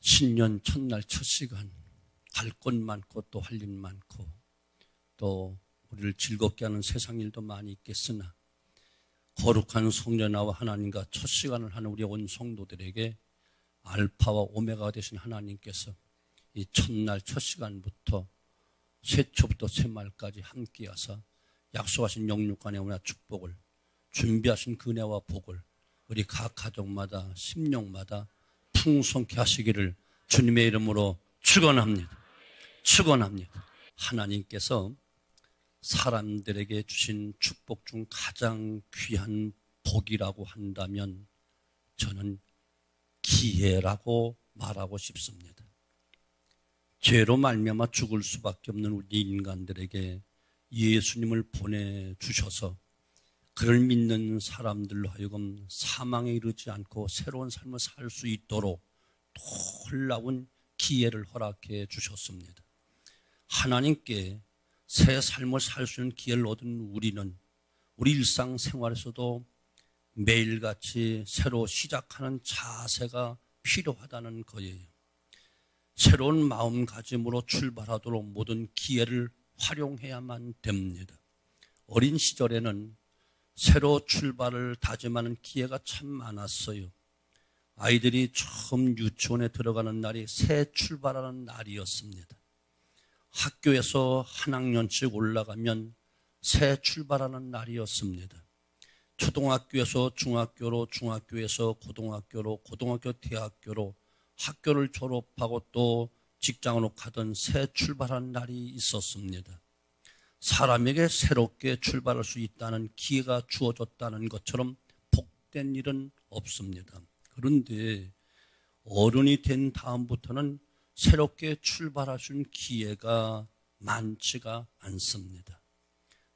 신년 첫날 첫 시간 갈 것 많고 또 할 일 많고 또 우리를 즐겁게 하는 세상 일도 많이 있겠으나 거룩한 성전나와 하나님과 첫 시간을 하는 우리 온 성도들에게 알파와 오메가가 되신 하나님께서 이 첫날 첫 시간부터 새초부터 새말까지 함께 하사 약속하신 영육간의 은혜와 축복을 준비하신 은혜와 복을 우리 각 가정마다 심령마다 풍성케 하시기를 주님의 이름으로 축원합니다. 축원합니다. 하나님께서 사람들에게 주신 축복 중 가장 귀한 복이라고 한다면 저는 기회라고 말하고 싶습니다. 죄로 말미암아 죽을 수밖에 없는 우리 인간들에게 예수님을 보내주셔서 그를 믿는 사람들로 하여금 사망에 이르지 않고 새로운 삶을 살 수 있도록 놀라운 기회를 허락해 주셨습니다. 하나님께 새 삶을 살 수 있는 기회를 얻은 우리는 우리 일상생활에서도 매일같이 새로 시작하는 자세가 필요하다는 거예요. 새로운 마음가짐으로 출발하도록 모든 기회를 활용해야만 됩니다. 어린 시절에는 새로 출발을 다짐하는 기회가 참 많았어요. 아이들이 처음 유치원에 들어가는 날이 새 출발하는 날이었습니다. 학교에서 한 학년씩 올라가면 새 출발하는 날이었습니다. 초등학교에서 중학교로, 중학교에서 고등학교로, 고등학교 대학교로 학교를 졸업하고 또 직장으로 가던 새 출발하는 날이 있었습니다. 사람에게 새롭게 출발할 수 있다는 기회가 주어졌다는 것처럼 복된 일은 없습니다. 그런데 어른이 된 다음부터는 새롭게 출발할 수 있는 기회가 많지가 않습니다.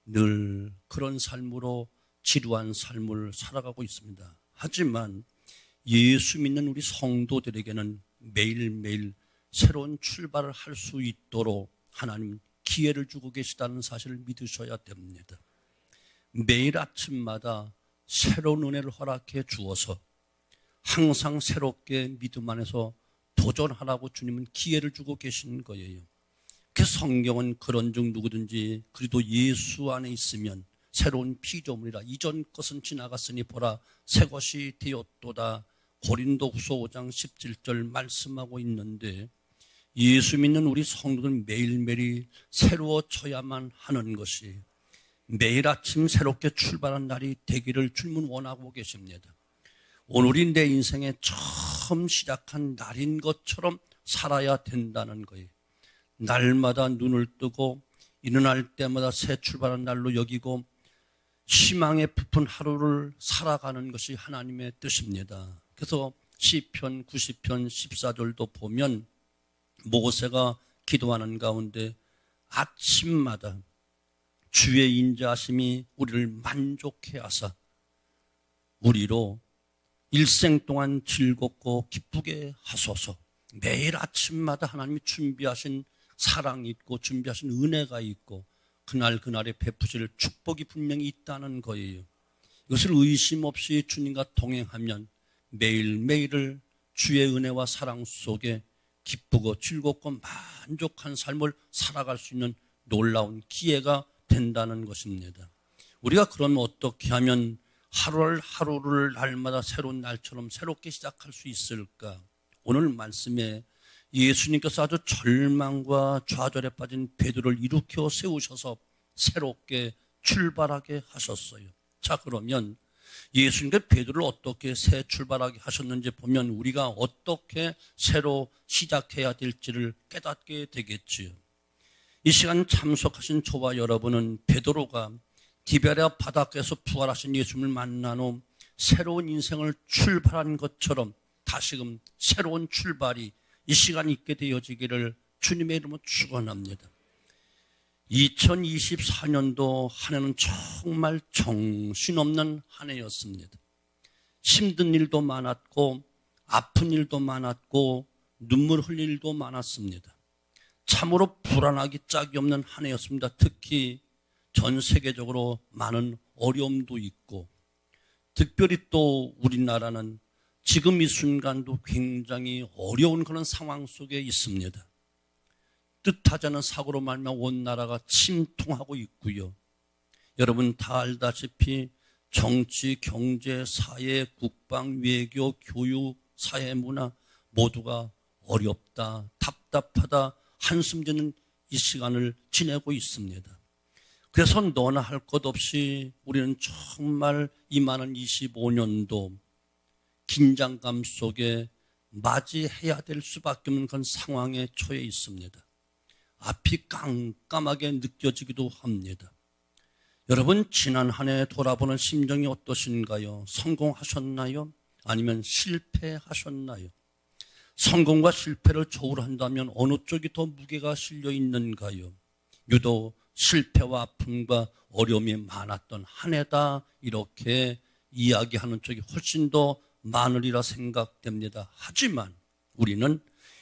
늘 그런 삶으로 지루한 삶을 살아가고 있습니다. 하지만 예수 믿는 우리 성도들에게는 매일매일 새로운 출발을 할 수 있도록 하나님 기회를 주고 계시다는 사실을 믿으셔야 됩니다. 매일 아침마다 새로운 은혜를 허락해 주어서 항상 새롭게 믿음 안에서 도전하라고 주님은 기회를 주고 계신 거예요. 그 성경은 그런즉 누구든지 그리도 예수 안에 있으면 새로운 피조물이라 이전 것은 지나갔으니 보라 새 것이 되었도다. 고린도후서 5장 17절 말씀하고 있는데 예수 믿는 우리 성도는 매일매일 새로워져야만 하는 것이 매일 아침 새롭게 출발한 날이 되기를 주님은 원하고 계십니다. 오늘이 내 인생의 처음 시작한 날인 것처럼 살아야 된다는 거예요. 날마다 눈을 뜨고 일어날 때마다 새 출발한 날로 여기고 희망에 부푼 하루를 살아가는 것이 하나님의 뜻입니다. 그래서 시편 90편 14절도 보면 모세가 기도하는 가운데 아침마다 주의 인자하심이 우리를 만족해 하사 우리로 일생 동안 즐겁고 기쁘게 하소서. 매일 아침마다 하나님이 준비하신 사랑이 있고 준비하신 은혜가 있고 그날그날의 베푸실 축복이 분명히 있다는 거예요. 이것을 의심 없이 주님과 동행하면 매일매일을 주의 은혜와 사랑 속에 기쁘고 즐겁고 만족한 삶을 살아갈 수 있는 놀라운 기회가 된다는 것입니다. 우리가 그러면 어떻게 하면 하루를 날마다 새로운 날처럼 새롭게 시작할 수 있을까? 오늘 말씀에 예수님께서 아주 절망과 좌절에 빠진 베드로를 일으켜 세우셔서 새롭게 출발하게 하셨어요. 자, 그러면 예수님께서 베드로를 어떻게 새 출발하게 하셨는지 보면 우리가 어떻게 새로 시작해야 될지를 깨닫게 되겠지요. 이 시간 참석하신 저와 여러분은 베드로가 디베랴 바닷가에서 부활하신 예수님을 만난 후 새로운 인생을 출발한 것처럼 다시금 새로운 출발이 이 시간 있게 되어지기를 주님의 이름으로 축원합니다. 2024년도 한 해는 정말 정신없는 한 해였습니다. 힘든 일도 많았고 아픈 일도 많았고 눈물 흘릴 일도 많았습니다. 참으로 불안하기 짝이 없는 한 해였습니다. 특히 전 세계적으로 많은 어려움도 있고 특별히 또 우리나라는 지금 이 순간도 굉장히 어려운 그런 상황 속에 있습니다. 뜻하지 않은 사고로 말미암아 온 나라가 침통하고 있고요. 여러분 다 알다시피 정치, 경제, 사회, 국방, 외교, 교육, 사회, 문화 모두가 어렵다, 답답하다, 한숨 짓는 이 시간을 지내고 있습니다. 그래서 너나 할 것 없이 우리는 정말 임하는 25년도 긴장감 속에 맞이해야 될 수밖에 없는 그런 상황에 처해 있습니다. 앞이 깜깜하게 느껴지기도 합니다. 여러분 지난 한 해 돌아보는 심정이 어떠신가요? 성공하셨나요? 아니면 실패하셨나요? 성공과 실패를 조울한다면 어느 쪽이 더 무게가 실려 있는가요? 유독 실패와 아픔과 어려움이 많았던 한 해다 이렇게 이야기하는 쪽이 훨씬 더 많으리라 생각됩니다. 하지만 우리는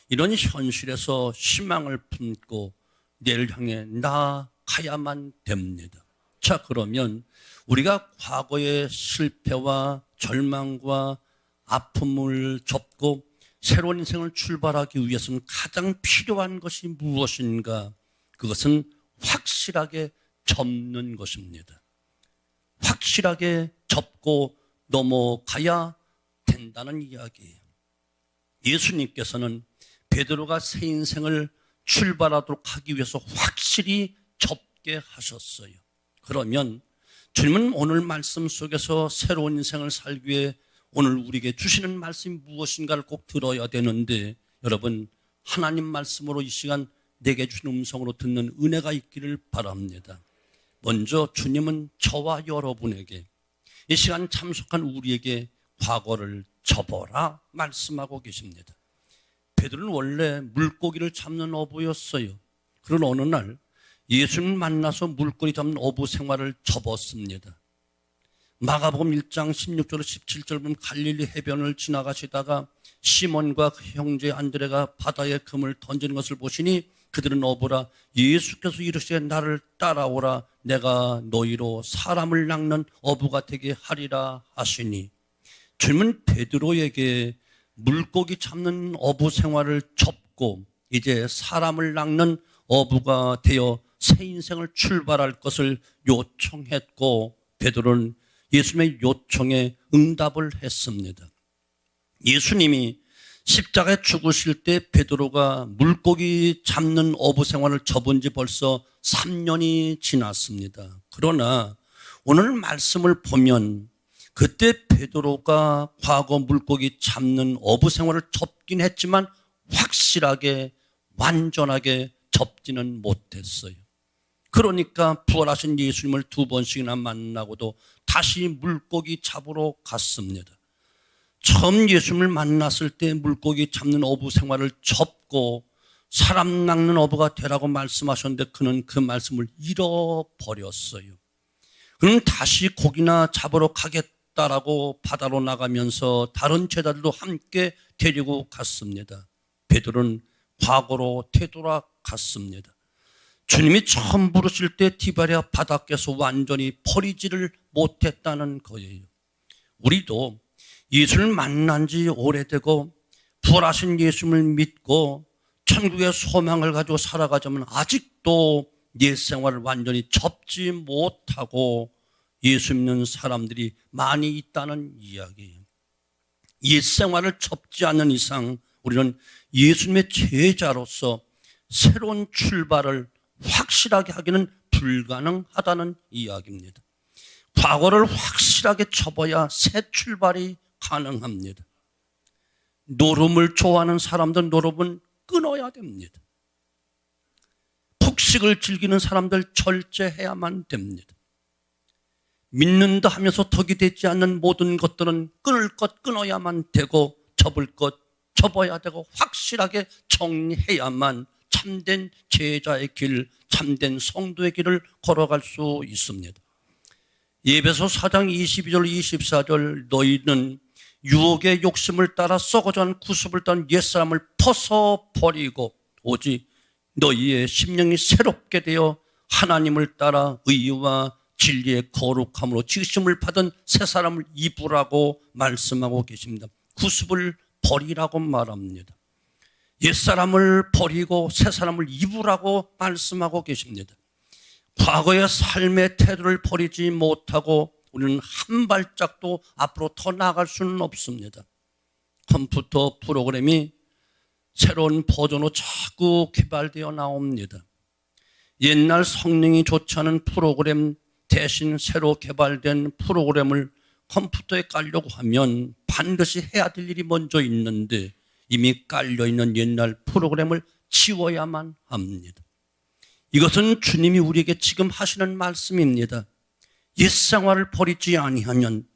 이런 현실에서 희망을 품고 내일 향해 나아가야만 됩니다. 자, 그러면 우리가 과거의 실패와 절망과 아픔을 접고 새로운 인생을 출발하기 위해서는 가장 필요한 것이 무엇인가? 그것은 확실하게 접는 것입니다. 확실하게 접고 넘어가야 된다는 이야기예요. 예수님께서는 베드로가 새 인생을 출발하도록 하기 위해서 확실히 접게 하셨어요. 그러면 주님은 오늘 말씀 속에서 새로운 인생을 살기 위해 오늘 우리에게 주시는 말씀이 무엇인가를 꼭 들어야 되는데, 여러분 하나님 말씀으로 이 시간 내게 주신 음성으로 듣는 은혜가 있기를 바랍니다. 먼저 주님은 저와 여러분에게, 이 시간 참석한 우리에게 과거를 접어라 말씀하고 계십니다. 베드로는 원래 물고기를 잡는 어부였어요. 그런 어느 날 예수님을 만나서 물고기 잡는 어부 생활을 접었습니다. 마가복음 1장 16절로 17절 보면 갈릴리 해변을 지나가시다가 시몬과 그 형제 안드레가 바다에 금을 던지는 것을 보시니 그들은 어부라. 예수께서 이르시되 나를 따라오라. 내가 너희로 사람을 낚는 어부가 되게 하리라 하시니, 주님은 베드로에게 물고기 잡는 어부 생활을 접고 이제 사람을 낚는 어부가 되어 새 인생을 출발할 것을 요청했고, 베드로는 예수님의 요청에 응답을 했습니다. 예수님이 십자가에 죽으실 때 베드로가 물고기 잡는 어부 생활을 접은 지 벌써 3년이 지났습니다. 그러나 오늘 말씀을 보면 그때 베드로가 과거 물고기 잡는 어부 생활을 접긴 했지만 확실하게 완전하게 접지는 못했어요. 그러니까 부활하신 예수님을 2번씩이나 만나고도 다시 물고기 잡으러 갔습니다. 처음 예수님을 만났을 때 물고기 잡는 어부 생활을 접고 사람 낚는 어부가 되라고 말씀하셨는데 그는 그 말씀을 잃어버렸어요. 그는 다시 고기나 잡으러 가겠다라고 바다로 나가면서 다른 제자들도 함께 데리고 갔습니다. 베드로는 과거로 되돌아갔습니다. 주님이 처음 부르실 때 디바랴 바닷가에서 완전히 버리지를 못했다는 거예요. 우리도 예수를 만난 지 오래되고 부활하신 예수님을 믿고 천국의 소망을 가지고 살아가자면 아직도 옛 생활을 완전히 접지 못하고 예수 믿는 사람들이 많이 있다는 이야기예요. 옛 생활을 접지 않는 이상 우리는 예수님의 제자로서 새로운 출발을 확실하게 하기는 불가능하다는 이야기입니다. 과거를 확실하게 접어야 새 출발이 가능합니다. 노름을 좋아하는 사람들 노름은 끊어야 됩니다. 폭식을 즐기는 사람들 절제해야만 됩니다. 믿는다 하면서 덕이 되지 않는 모든 것들은 끊을 것 끊어야만 되고 접을 것 접어야 되고 확실하게 정리해야만 참된 제자의 길, 참된 성도의 길을 걸어갈 수 있습니다. 에베소 4장 22절 24절 너희는 유혹의 욕심을 따라 썩어져간 구습을 따른 옛사람을 벗어버리고 오직 너희의 심령이 새롭게 되어 하나님을 따라 의와 진리의 거룩함으로 지으심을 받은 새 사람을 입으라고 말씀하고 계십니다. 구습을 버리라고 말합니다. 옛사람을 버리고 새사람을 입으라고 말씀하고 계십니다. 과거의 삶의 태도를 버리지 못하고 우리는 한 발짝도 앞으로 더 나아갈 수는 없습니다. 컴퓨터 프로그램이 새로운 버전으로 자꾸 개발되어 나옵니다. 옛날 성능이 좋지 않은 프로그램 대신 새로 개발된 프로그램을 컴퓨터에 깔려고 하면 반드시 해야 될 일이 먼저 있는데 이미 깔려있는 옛날 프로그램을 지워야만 합니다. 이것은 주님이 우리에게 지금 하시는 말씀입니다. 옛생활을 버리지 아니하면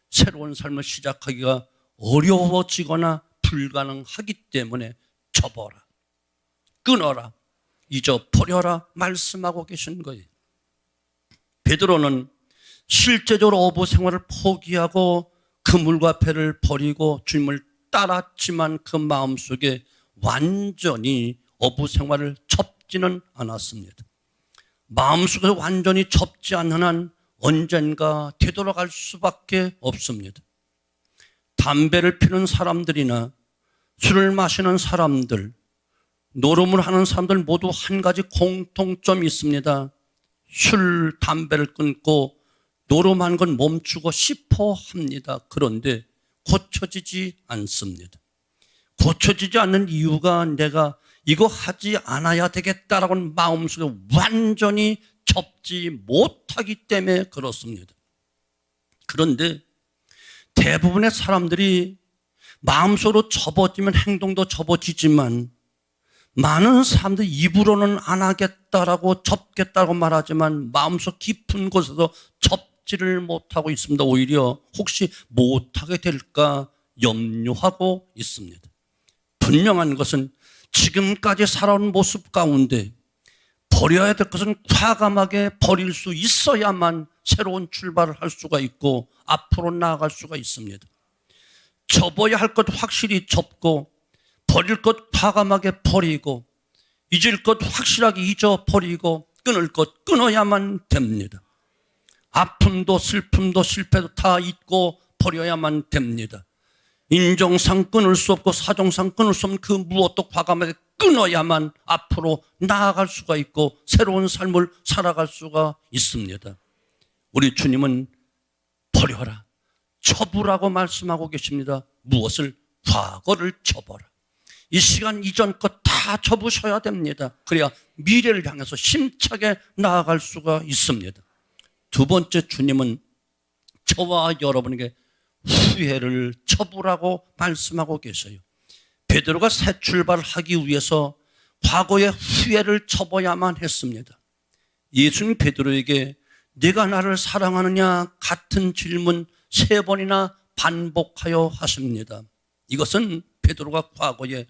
새로운 삶을 시작하기가 어려워지거나 불가능하기 때문에 접어라, 끊어라, 잊어버려라 말씀하고 계신 거예요. 베드로는 실제적으로 어부 생활을 포기하고 그물과 배를 버리고 주님을 따랐지만 그 마음속에 완전히 어부 생활을 접지는 않았습니다. 마음속에 완전히 접지 않는 한 언젠가 되돌아갈 수밖에 없습니다. 담배를 피는 사람들이나 술을 마시는 사람들, 노름을 하는 사람들 모두 한 가지 공통점이 있습니다. 술, 담배를 끊고 노름하는 건 멈추고 싶어 합니다. 그런데 고쳐지지 않습니다. 고쳐지지 않는 이유가 내가 이거 하지 않아야 되겠다라고 하는 마음속에 완전히 접지 못하기 때문에 그렇습니다. 그런데 대부분의 사람들이 마음속으로 접어지면 행동도 접어지지만 많은 사람들이 입으로는 안 하겠다라고 접겠다고 말하지만 마음속 깊은 곳에서 접지를 못하고 있습니다. 오히려 혹시 못하게 될까 염려하고 있습니다. 분명한 것은 지금까지 살아온 모습 가운데 버려야 될 것은 과감하게 버릴 수 있어야만 새로운 출발을 할 수가 있고 앞으로 나아갈 수가 있습니다. 접어야 할 것 확실히 접고 버릴 것 과감하게 버리고 잊을 것 확실하게 잊어버리고 끊을 것 끊어야만 됩니다. 아픔도 슬픔도 실패도 다 잊고 버려야만 됩니다. 인정상 끊을 수 없고 사정상 끊을 수 없는 그 무엇도 과감하게 끊어야만 앞으로 나아갈 수가 있고 새로운 삶을 살아갈 수가 있습니다. 우리 주님은 버려라, 접으라고 말씀하고 계십니다. 무엇을? 과거를 접어라. 이 시간 이전 것 다 접으셔야 됩니다. 그래야 미래를 향해서 힘차게 나아갈 수가 있습니다. 두 번째, 주님은 저와 여러분에게 후회를 접으라고 말씀하고 계세요. 베드로가 새 출발을 하기 위해서 과거의 후회를 접어야만 했습니다. 예수님 베드로에게 네가 나를 사랑하느냐 같은 질문 3번이나 반복하여 하십니다. 이것은 베드로가 과거에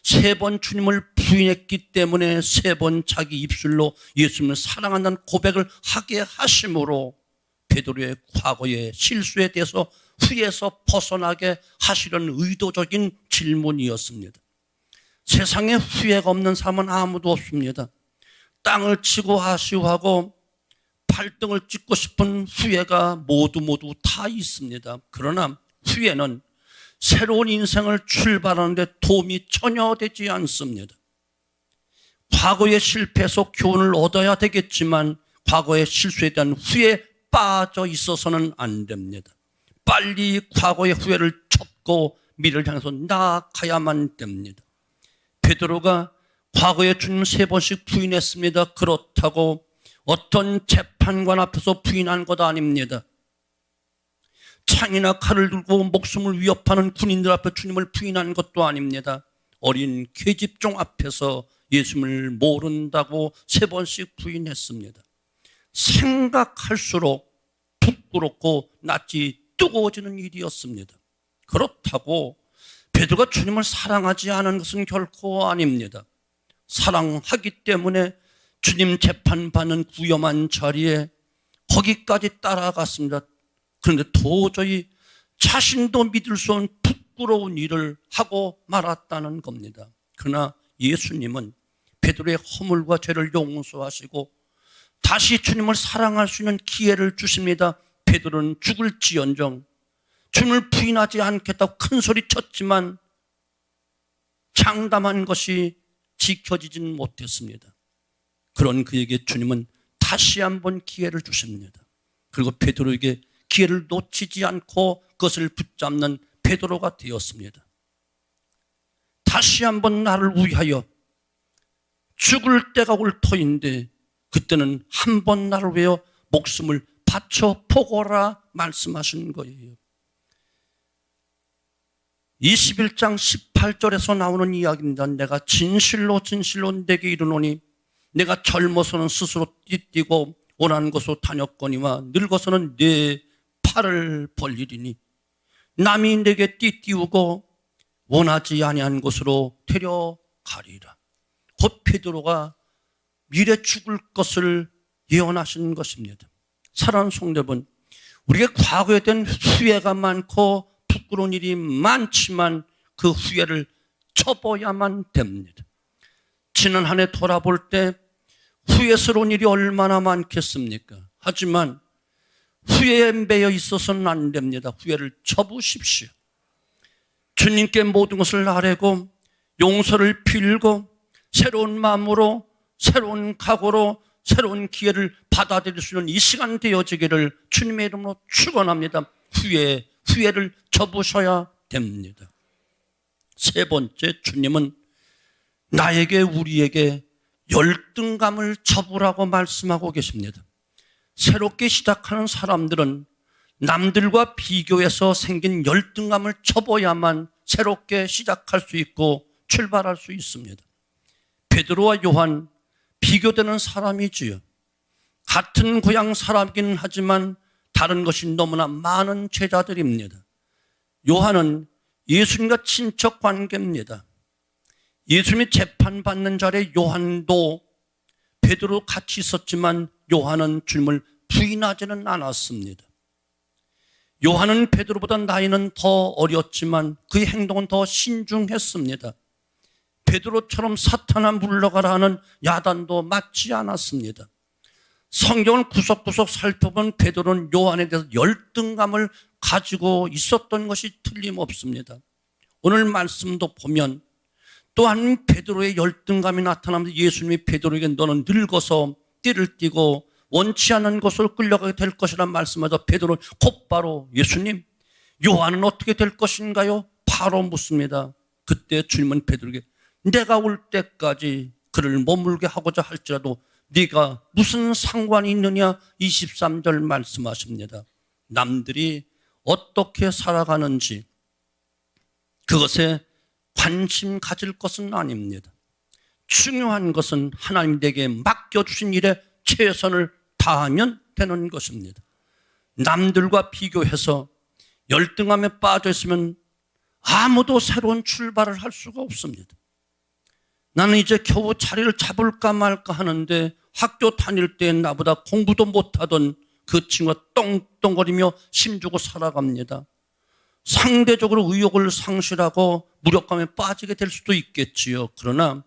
3번 주님을 부인했기 때문에 3번 자기 입술로 예수님을 사랑한다는 고백을 하게 하심으로 베드로의 과거의 실수에 대해서 후회에서 벗어나게 하시려는 의도적인 질문이었습니다. 세상에 후회가 없는 사람은 아무도 없습니다. 땅을 치고 아쉬워하고 발등을 찍고 싶은 후회가 모두 다 있습니다. 그러나 후회는 새로운 인생을 출발하는데 도움이 전혀 되지 않습니다. 과거의 실패에서 교훈을 얻어야 되겠지만 과거의 실수에 대한 후회에 빠져 있어서는 안 됩니다. 빨리 과거의 후회를 접고 미래를 향해서 나아가야만 됩니다. 베드로가 과거에 주님 3번씩 부인했습니다. 그렇다고 어떤 재판관 앞에서 부인한 것 아닙니다. 창이나 칼을 들고 목숨을 위협하는 군인들 앞에 주님을 부인한 것도 아닙니다. 어린 계집종 앞에서 예수님을 모른다고 3번씩 부인했습니다. 생각할수록 부끄럽고 낯이 뜨거워지는 일이었습니다. 그렇다고 베드로가 주님을 사랑하지 않은 것은 결코 아닙니다. 사랑하기 때문에 주님 재판받는 위험한 자리에 거기까지 따라갔습니다. 그런데 도저히 자신도 믿을 수 없는 부끄러운 일을 하고 말았다는 겁니다. 그러나 예수님은 베드로의 허물과 죄를 용서하시고 다시 주님을 사랑할 수 있는 기회를 주십니다. 베드로는 죽을지언정 주님을 부인하지 않겠다고 큰 소리 쳤지만 장담한 것이 지켜지진 못했습니다. 그런 그에게 주님은 다시 한번 기회를 주십니다. 그리고 베드로에게 기회를 놓치지 않고 그것을 붙잡는 베드로가 되었습니다. 다시 한번 나를 위하여 죽을 때가 올 터인데 그때는 한 번 나를 위하여 목숨을 바쳐 보거라 말씀하신 거예요. 21장 18절에서 나오는 이야기입니다. 내가 진실로 진실로 내게 이르노니 내가 젊어서는 스스로 띠뛰고 원하는 곳으로 다녔거니와 늙어서는 내 팔을 벌리리니 남이 내게 띠띠우고 원하지 아니한 곳으로 데려가리라. 곧 베드로가 미래 죽을 것을 예언하신 것입니다. 사랑하는 성도분, 우리가 과거에 대한 후회가 많고 부끄러운 일이 많지만 그 후회를 접어야만 됩니다. 지난 한 해 돌아볼 때 후회스러운 일이 얼마나 많겠습니까? 하지만 후회에 매여 있어서는 안 됩니다. 후회를 접으십시오. 주님께 모든 것을 아뢰고 용서를 빌고 새로운 마음으로 새로운 각오로 새로운 기회를 받아들일 수 있는 이 시간 되어지기를 주님의 이름으로 축원합니다. 후회를 접으셔야 됩니다. 세 번째, 주님은 나에게 우리에게 열등감을 접으라고 말씀하고 계십니다. 새롭게 시작하는 사람들은 남들과 비교해서 생긴 열등감을 접어야만 새롭게 시작할 수 있고 출발할 수 있습니다. 베드로와 요한 비교되는 사람이지요. 같은 고향 사람이긴 하지만 다른 것이 너무나 많은 제자들입니다. 요한은 예수님과 친척 관계입니다. 예수님이 재판받는 자리에 요한도 베드로 같이 있었지만 요한은 주님을 부인하지는 않았습니다. 요한은 베드로보다 나이는 더 어렸지만 그의 행동은 더 신중했습니다. 베드로처럼 사탄아 물러가라 하는 야단도 맞지 않았습니다. 성경을 구석구석 살펴본 베드로는 요한에 대해서 열등감을 가지고 있었던 것이 틀림없습니다. 오늘 말씀도 보면 또한 베드로의 열등감이 나타나면서 예수님이 베드로에게 너는 늙어서 띠를 띠고 원치 않는 곳으로 끌려가게 될 것이라 말씀하자 베드로는 곧바로 예수님, 요한은 어떻게 될 것인가요? 바로 묻습니다. 그때 주님은 베드로에게 내가 올 때까지 그를 머물게 하고자 할지라도 네가 무슨 상관이 있느냐 23절 말씀하십니다. 남들이 어떻게 살아가는지 그것에 관심 가질 것은 아닙니다. 중요한 것은 하나님 내게 맡겨주신 일에 최선을 다하면 되는 것입니다. 남들과 비교해서 열등함에 빠져 있으면 아무도 새로운 출발을 할 수가 없습니다. 나는 이제 겨우 자리를 잡을까 말까 하는데 학교 다닐 때 나보다 공부도 못하던 그 친구가 떵떵거리며 힘주고 살아갑니다. 상대적으로 의욕을 상실하고 무력감에 빠지게 될 수도 있겠지요. 그러나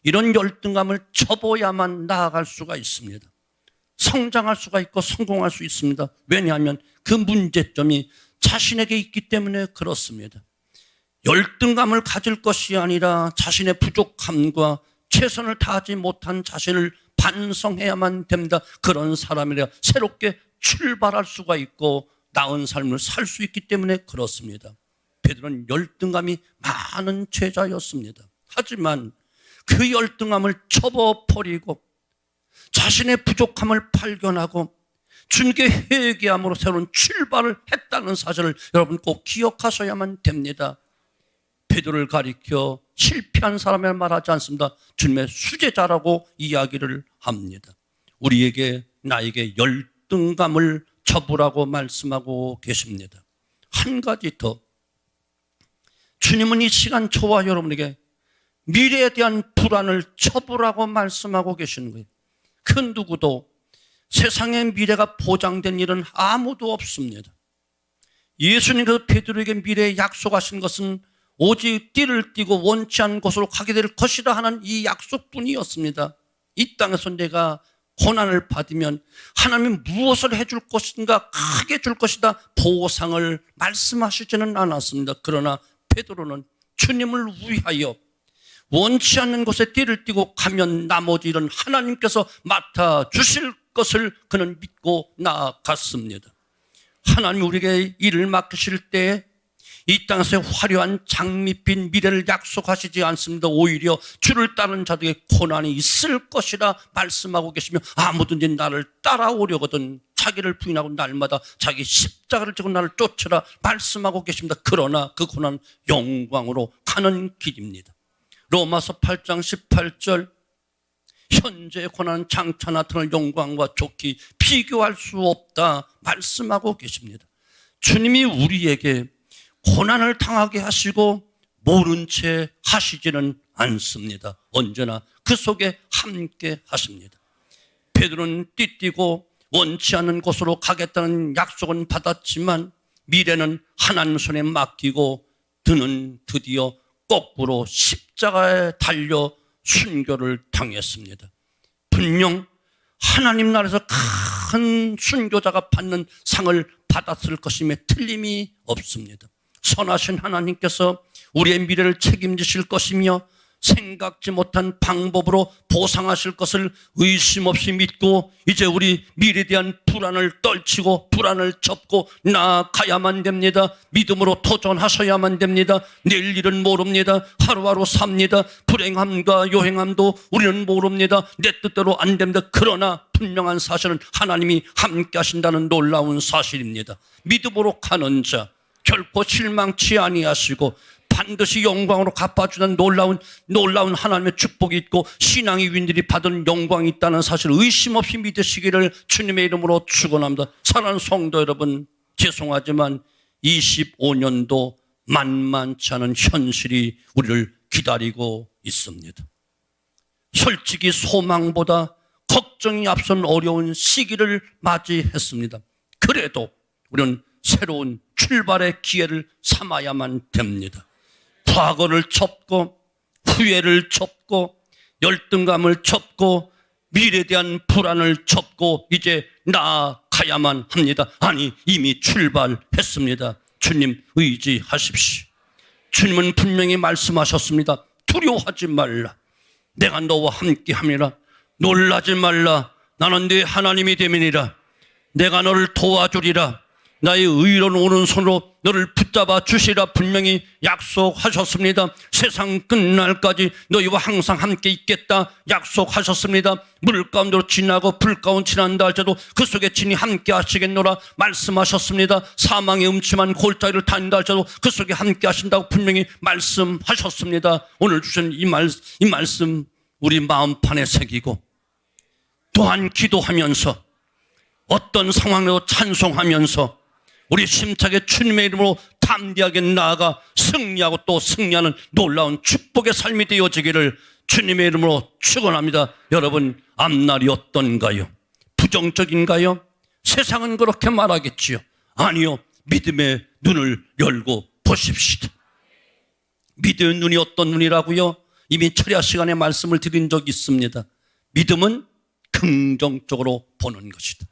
이런 열등감을 접어야만 나아갈 수가 있습니다. 성장할 수가 있고 성공할 수 있습니다. 왜냐하면 그 문제점이 자신에게 있기 때문에 그렇습니다. 열등감을 가질 것이 아니라 자신의 부족함과 최선을 다하지 못한 자신을 반성해야만 됩니다. 그런 사람이라 새롭게 출발할 수가 있고 나은 삶을 살 수 있기 때문에 그렇습니다. 베드로는 열등감이 많은 제자였습니다. 하지만 그 열등감을 접어버리고 자신의 부족함을 발견하고 주님께 회개함으로 새로운 출발을 했다는 사실을 여러분 꼭 기억하셔야만 됩니다. 베드로를 가리켜 실패한 사람을 말하지 않습니다. 주님의 수제자라고 이야기를 합니다. 우리에게 나에게 열등감을 접으라고 말씀하고 계십니다. 한 가지 더, 주님은 이 시간 저와 여러분에게 미래에 대한 불안을 접으라고 말씀하고 계시는 거예요. 그 누구도 세상의 미래가 보장된 일은 아무도 없습니다. 예수님께서 베드로에게 미래에 약속하신 것은 오직 띠를 띠고 원치 않은 곳으로 가게 될 것이라 하는 이 약속뿐이었습니다. 이 땅에서 내가 고난을 받으면 하나님이 무엇을 해줄 것인가, 크게 줄 것이다 보상을 말씀하시지는 않았습니다. 그러나 베드로는 주님을 위하여 원치 않는 곳에 띠를 띠고 가면 나머지 일은 하나님께서 맡아주실 것을 그는 믿고 나아갔습니다. 하나님 우리에게 일을 맡기실 때 이 땅에서 화려한 장밋빛 미래를 약속하시지 않습니다. 오히려 주를 따르는 자들에게 고난이 있을 것이라 말씀하고 계시며 아무든지 나를 따라오려거든 자기를 부인하고 날마다 자기 십자가를 지고 나를 쫓으라 말씀하고 계십니다. 그러나 그 고난은 영광으로 가는 길입니다. 로마서 8장 18절 현재의 고난은 장차 나타날 영광과 좋게 비교할 수 없다 말씀하고 계십니다. 주님이 우리에게 고난을 당하게 하시고 모른 채 하시지는 않습니다. 언제나 그 속에 함께 하십니다. 베드로는 띠띠고 원치 않는 곳으로 가겠다는 약속은 받았지만 미래는 하나님 손에 맡기고 그는 드디어 거꾸로 십자가에 달려 순교를 당했습니다. 분명 하나님 나라에서 큰 순교자가 받는 상을 받았을 것임에 틀림이 없습니다. 선하신 하나님께서 우리의 미래를 책임지실 것이며 생각지 못한 방법으로 보상하실 것을 의심 없이 믿고 이제 우리 미래에 대한 불안을 떨치고 불안을 접고 나아가야만 됩니다. 믿음으로 도전하셔야만 됩니다. 내일 일은 모릅니다. 하루하루 삽니다. 불행함과 요행함도 우리는 모릅니다. 내 뜻대로 안 됩니다. 그러나 분명한 사실은 하나님이 함께 하신다는 놀라운 사실입니다. 믿음으로 가는 자 결코 실망치 아니하시고 반드시 영광으로 갚아주는 놀라운 하나님의 축복이 있고 신앙의 위인들이 받은 영광이 있다는 사실을 의심 없이 믿으시기를 주님의 이름으로 축원합니다. 사랑하는 성도 여러분, 죄송하지만 25년도 만만치 않은 현실이 우리를 기다리고 있습니다. 솔직히 소망보다 걱정이 앞선 어려운 시기를 맞이했습니다. 그래도 우리는 새로운 출발의 기회를 삼아야만 됩니다. 과거를 접고 후회를 접고 열등감을 접고 미래에 대한 불안을 접고 이제 나아가야만 합니다. 아니 이미 출발했습니다. 주님 의지하십시오. 주님은 분명히 말씀하셨습니다. 두려워하지 말라. 내가 너와 함께함이라. 놀라지 말라. 나는 네 하나님이 됨이니라. 내가 너를 도와주리라. 나의 의로운 오른손으로 너를 붙잡아 주시라 분명히 약속하셨습니다. 세상 끝날까지 너희와 항상 함께 있겠다 약속하셨습니다. 물 가운데로 지나고 불 가운데 지난다 할지라도 그 속에 친히 함께 하시겠노라 말씀하셨습니다. 사망의 음침한 골짜기를 다닌다 할지라도 그 속에 함께 하신다고 분명히 말씀하셨습니다. 오늘 주신 이 말씀 우리 마음판에 새기고 또한 기도하면서 어떤 상황에도 찬송하면서 우리 심차게 주님의 이름으로 담대하게 나아가 승리하고 또 승리하는 놀라운 축복의 삶이 되어지기를 주님의 이름으로 축원합니다. 여러분 앞날이 어떤가요? 부정적인가요? 세상은 그렇게 말하겠지요. 아니요. 믿음의 눈을 열고 보십시다. 믿음의 눈이 어떤 눈이라고요? 이미 철야 시간에 말씀을 드린 적이 있습니다. 믿음은 긍정적으로 보는 것이다.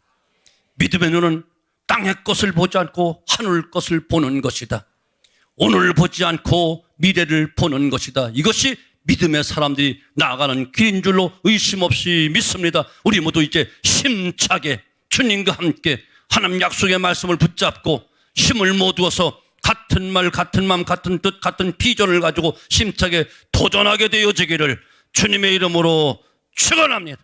믿음의 눈은 땅의 것을 보지 않고 하늘 것을 보는 것이다. 오늘 보지 않고 미래를 보는 것이다. 이것이 믿음의 사람들이 나아가는 길인 줄로 의심 없이 믿습니다. 우리 모두 이제 힘차게 주님과 함께 하나님 약속의 말씀을 붙잡고 힘을 모두어서 같은 말, 같은 마음, 같은 뜻, 같은 비전을 가지고 힘차게 도전하게 되어지기를 주님의 이름으로 축원합니다.